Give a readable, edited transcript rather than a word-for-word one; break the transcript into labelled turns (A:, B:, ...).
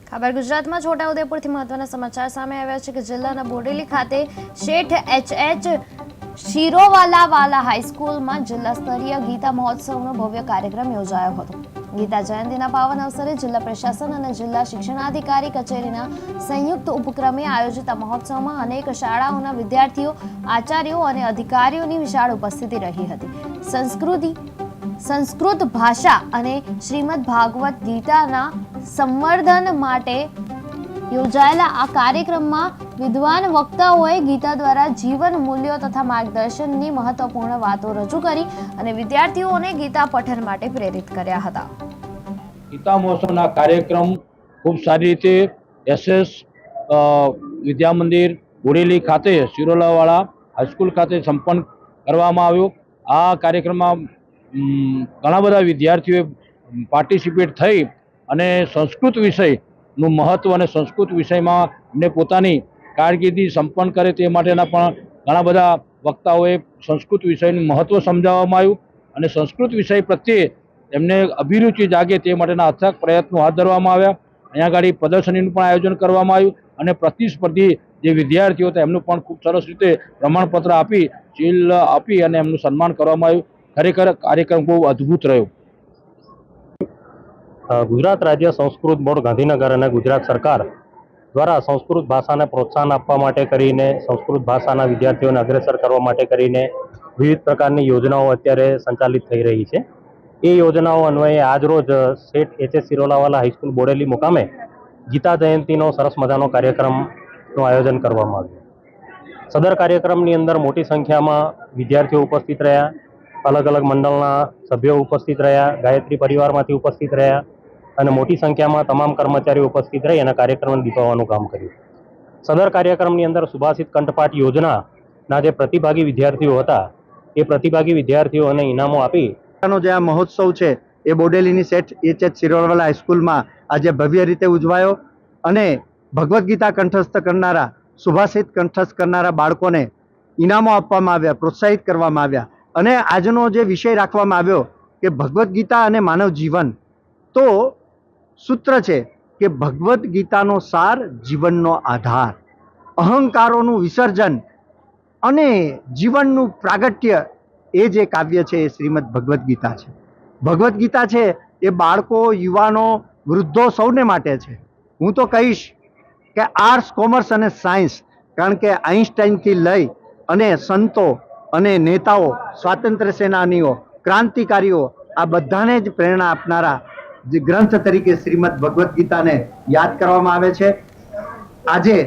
A: ખબર ગુજરાતમાં છોટાઉદેપુરથી મહત્વના સમાચાર સામે આવ્યા છે કે જિલ્લાના બોડેલી ખાતે શેઠ એચ શિરોવાલાવાલા હાઈસ્કૂલમાં જિલ્લા સ્તરીય ગીતા મહોત્સવનો ભવ્ય કાર્યક્રમ યોજાયો હતો। ગીતા જયંતિના પાવન અવસરે જિલ્લા પ્રશાસન અને જિલ્લા શિક્ષણાધિકારી કચેરીના સંયુક્ત ઉપક્રમે આયોજિત આ મહોત્સવમાં અનેક શાળાઓના વિદ્યાર્થીઓ, આચાર્યો અને અધિકારીઓની વિશાળ ઉપસ્થિતિ રહી હતી। સંસ્કૃત ભાષા અને શ્રીમદ ભાગવત ગીતાના સંવર્ધન માટે યોજાયેલા આ કાર્યક્રમમાં વિદ્વાન વક્તાઓએ ગીતા દ્વારા જીવન મૂલ્યો તથા માર્ગદર્શનની મહત્વપૂર્ણ વાતો રજૂ કરી અને વિદ્યાર્થીઓને ગીતા પઠન માટે પ્રેરિત કર્યા હતા।
B: ગીતા મહોત્સવના કાર્યક્રમ ખૂબ સારી રીતે એસએસ વિદ્યા મંદિર બોડેલી ખાતે શિરોલાવાલા હાઈસ્કૂલ ખાતે સંપન્ન કરવામાં આવ્યો। આ કાર્યક્રમમાં ઘણા બધા વિદ્યાર્થીઓએ પાર્ટિસિપેટ થઈ અને સંસ્કૃત વિષયનું મહત્ત્વ અને સંસ્કૃત વિષયમાં એમને પોતાની કારકિર્દી સંપન્ન કરે તે માટેના પણ ઘણા બધા વક્તાઓએ સંસ્કૃત વિષયનું મહત્ત્વ સમજાવવામાં આવ્યું અને સંસ્કૃત વિષય પ્રત્યે એમને અભિરુચિ જાગે તે માટેના અથાગ પ્રયત્નો હાથ ધરવામાં આવ્યા। અહીંયા આગળ પ્રદર્શનીનું પણ આયોજન કરવામાં આવ્યું અને પ્રતિસ્પર્ધી જે વિદ્યાર્થીઓ હતા એમનું પણ ખૂબ સરસ રીતે પ્રમાણપત્ર આપી સીલ આપી અને એમનું સન્માન કરવામાં આવ્યું। ખરેખર કાર્યક્રમ ખૂબ અદ્ભુત રહ્યો।
C: ગુજરાત રાજ્ય સંસ્કૃત બોર્ડ ગાંધીનગર અને ગુજરાત સરકાર દ્વારા સંસ્કૃત ભાષાને પ્રોત્સાહન આપવા માટે કરીને સંસ્કૃત ભાષાના વિદ્યાર્થીઓને અગ્રેસર કરવા માટે કરીને વિવિધ પ્રકારની યોજનાઓ અત્યારે સંચાલિત થઈ રહી છે। એ યોજનાઓ અન્વયે આજરોજ શેઠ એચ શિરોલાવાલા હાઈસ્કૂલ બોડેલી મુકામે ગીતા જયંતિનો સરસ મજાનો કાર્યક્રમનું આયોજન કરવામાં આવ્યું। સદર કાર્યક્રમની અંદર મોટી સંખ્યામાં વિદ્યાર્થીઓ ઉપસ્થિત રહ્યા, અલગ અલગ મંડળના સભ્યો ઉપસ્થિત રહ્યા, ગાયત્રી પરિવારમાંથી ઉપસ્થિત રહ્યા અને મોટી સંખ્યામાં તમામ કર્મચારીઓ ઉપસ્થિત રહી અને કાર્યક્રમને દીપાવવાનું કામ કર્યું। સદર કાર્યક્રમની અંદર સુભાષિત કંઠપાઠ યોજનાના જે પ્રતિભાગી વિદ્યાર્થીઓ હતા એ પ્રતિભાગી વિદ્યાર્થીઓને ઇનામો આપી
D: જે આ મહોત્સવ છે એ બોડેલીની શેઠ એચ શિરોવાલા હાઈસ્કૂલમાં આજે ભવ્ય રીતે ઉજવાયો અને ભગવદ્ ગીતા કંઠસ્થ કરનારા, સુભાષિત કંઠસ્થ કરનારા બાળકોને ઇનામો આપવામાં આવ્યા, પ્રોત્સાહિત કરવામાં આવ્યા અને આજનો જે વિષય રાખવામાં આવ્યો કે ભગવદ્ ગીતા અને માનવ જીવન, તો સૂત્ર છે કે ભગવદ્ ગીતાનો સાર જીવનનો આધાર, અહંકારોનું વિસર્જન અને જીવનનું પ્રાગટ્ય એ જે કાવ્ય છે એ શ્રીમદ ભગવદ્ ગીતા છે। ભગવદ્ ગીતા છે એ બાળકો, યુવાનો, વૃદ્ધો સૌને માટે છે। હું તો કહીશ કે આર્ટ્સ, કોમર્સ અને સાયન્સ, કારણ કે આઈન્સ્ટાઈનથી લઈ અને સંતો અને નેતાઓ, સ્વાતંત્ર્ય સેનાનીઓ, ક્રાંતિકારીઓ આ બધાને જ પ્રેરણા આપનારા જે ગ્રંથ તરીકે શ્રીમદ ભગવદ્ ગીતાને યાદ કરવામાં આવે છે। આજે